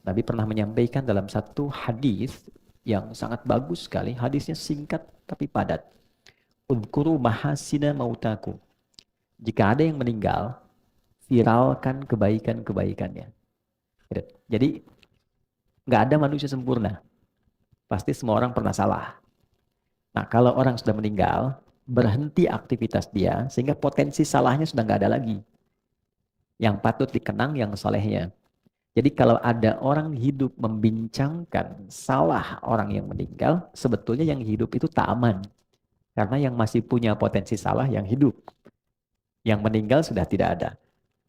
Nabi pernah menyampaikan dalam satu hadis yang sangat bagus sekali. Hadisnya singkat tapi padat. Udkuru mahasina mautaku. Jika ada yang meninggal, viralkan kebaikan-kebaikannya. Gitu. Jadi nggak ada manusia sempurna. Pasti semua orang pernah salah. Nah, kalau orang sudah meninggal, berhenti aktivitas dia, sehingga potensi salahnya sudah nggak ada lagi. Yang patut dikenang yang solehnya. Jadi kalau ada orang hidup membincangkan salah orang yang meninggal, sebetulnya yang hidup itu tak aman. Karena yang masih punya potensi salah yang hidup. Yang meninggal sudah tidak ada.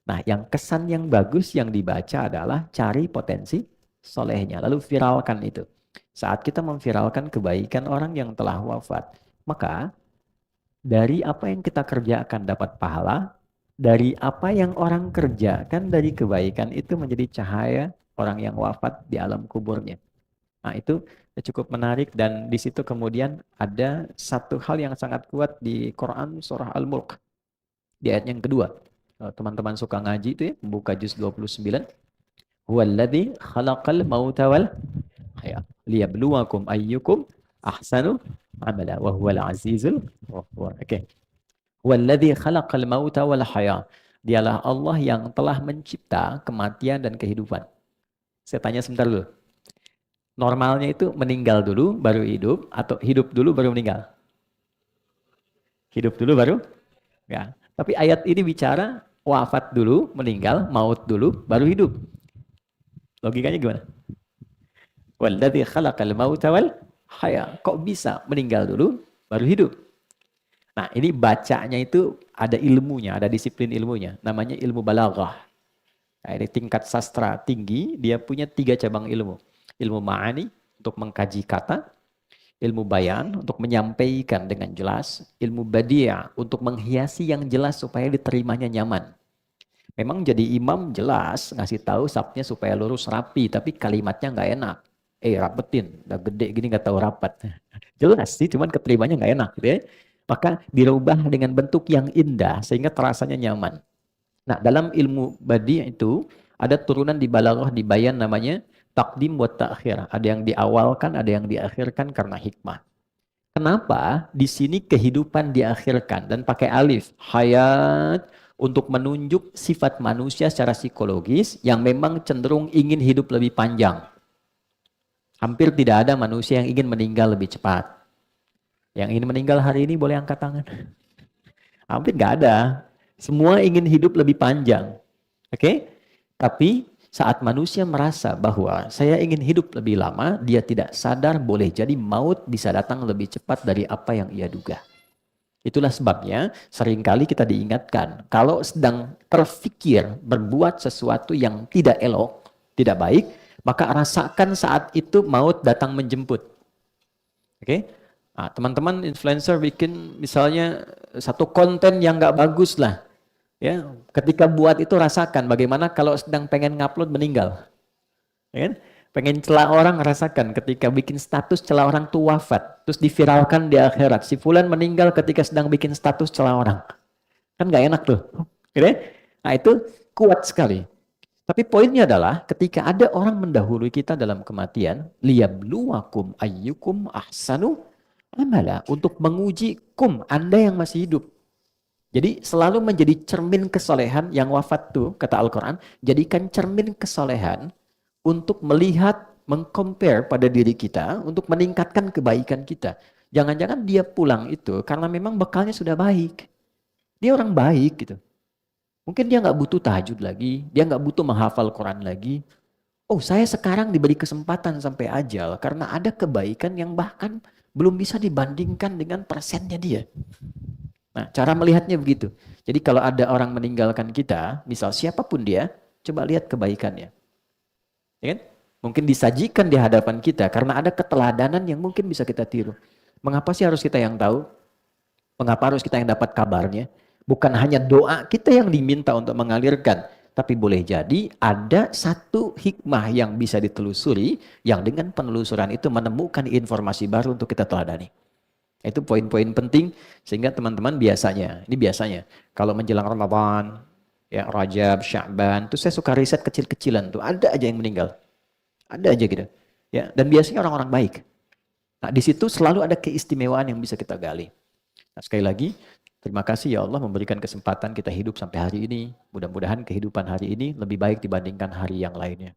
Nah, yang kesan yang bagus yang dibaca adalah cari potensi solehnya. Lalu viralkan itu. Saat kita memviralkan kebaikan orang yang telah wafat, maka dari apa yang kita kerjakan dapat pahala, dari apa yang orang kerjakan dari kebaikan itu menjadi cahaya orang yang wafat di alam kuburnya. Nah, itu cukup menarik dan di situ kemudian ada satu hal yang sangat kuat di Quran surah Al-Mulk di ayat yang kedua. Kalau teman-teman suka ngaji itu ya, buka juz 29. Huwallazi khalaqal mauta wal haya liyabluwakum ayyukum ahsanu amala wa huwal azizul ghafur. Oke. Huwallazi khalaqal mauta wal haya. Dialah Allah yang telah mencipta kematian dan kehidupan. Saya tanya sebentar dulu. Normalnya itu meninggal dulu baru hidup atau hidup dulu baru meninggal? Hidup dulu baru? Ya. Tapi ayat ini bicara wafat dulu, meninggal, maut dulu, baru hidup. Logikanya gimana? Walladzi khalaqal mauta wal haya. Kok bisa meninggal dulu baru hidup? Nah, ini bacanya itu ada ilmunya, ada disiplin ilmunya. Namanya ilmu balaghah. Nah, ini tingkat sastra tinggi, dia punya 3 cabang ilmu. Ilmu ma'ani untuk mengkaji kata, ilmu bayan untuk menyampaikan dengan jelas, ilmu badiah untuk menghiasi yang jelas supaya diterimanya nyaman. Memang jadi imam jelas ngasih tahu sabnya supaya lurus rapi, tapi kalimatnya nggak enak. Rapetin, udah gede gini nggak tahu rapat. Jelas sih, cuman keterimanya nggak enak gitu ya. Maka dirubah dengan bentuk yang indah sehingga terasanya nyaman. Nah, dalam ilmu badi itu ada turunan di balaghah di bayan namanya takdim wa ta'khir. Ada yang diawalkan, ada yang diakhirkan karena hikmah. Kenapa di sini kehidupan diakhirkan dan pakai alif hayat untuk menunjuk sifat manusia secara psikologis yang memang cenderung ingin hidup lebih panjang. Hampir tidak ada manusia yang ingin meninggal lebih cepat. Yang ingin meninggal hari ini boleh angkat tangan. Hampir nggak ada. Semua ingin hidup lebih panjang. Oke? Tapi saat manusia merasa bahwa saya ingin hidup lebih lama, dia tidak sadar boleh jadi maut bisa datang lebih cepat dari apa yang ia duga. Itulah sebabnya seringkali kita diingatkan, kalau sedang terfikir berbuat sesuatu yang tidak elok, tidak baik, maka rasakan saat itu maut datang menjemput. Oke? Nah, teman-teman influencer bikin misalnya satu konten yang nggak bagus lah. Ya, ketika buat itu rasakan bagaimana kalau sedang pengen ngupload meninggal. Ya kan? Pengen celah orang rasakan ketika bikin status celah orang tuh wafat, terus diviralkan di akhirat. Si fulan meninggal ketika sedang bikin status celah orang. Kan nggak enak tuh. Gitu ya? Nah, itu kuat sekali. Tapi poinnya adalah ketika ada orang mendahului kita dalam kematian, liyabluwakum ayyukum ahsanu amala, untuk menguji Anda yang masih hidup. Jadi selalu menjadi cermin kesolehan yang wafat tuh, kata Al-Quran, jadikan cermin kesolehan untuk melihat, mengcompare pada diri kita, untuk meningkatkan kebaikan kita. Jangan-jangan dia pulang itu karena memang bekalnya sudah baik. Dia orang baik gitu. Mungkin dia nggak butuh tahajud lagi, dia nggak butuh menghafal Quran lagi. Oh, saya sekarang diberi kesempatan sampai ajal karena ada kebaikan yang bahkan belum bisa dibandingkan dengan persennya dia. Nah, cara melihatnya begitu. Jadi kalau ada orang meninggalkan kita, misal siapapun dia, coba lihat kebaikannya. Ya kan? Mungkin disajikan di hadapan kita karena ada keteladanan yang mungkin bisa kita tiru. Mengapa sih harus kita yang tahu? Mengapa harus kita yang dapat kabarnya? Bukan hanya doa kita yang diminta untuk mengalirkan, tapi boleh jadi ada satu hikmah yang bisa ditelusuri, yang dengan penelusuran itu menemukan informasi baru untuk kita teladani. Itu poin-poin penting sehingga teman-teman biasanya, ini biasanya, kalau menjelang Ramadan, ya Rajab, Sya'ban, tuh saya suka riset kecil-kecilan tuh, ada aja yang meninggal. Ada aja gitu. Ya, dan biasanya orang-orang baik. Nah, di situ selalu ada keistimewaan yang bisa kita gali. Nah, sekali lagi, terima kasih ya Allah memberikan kesempatan kita hidup sampai hari ini. Mudah-mudahan kehidupan hari ini lebih baik dibandingkan hari yang lainnya.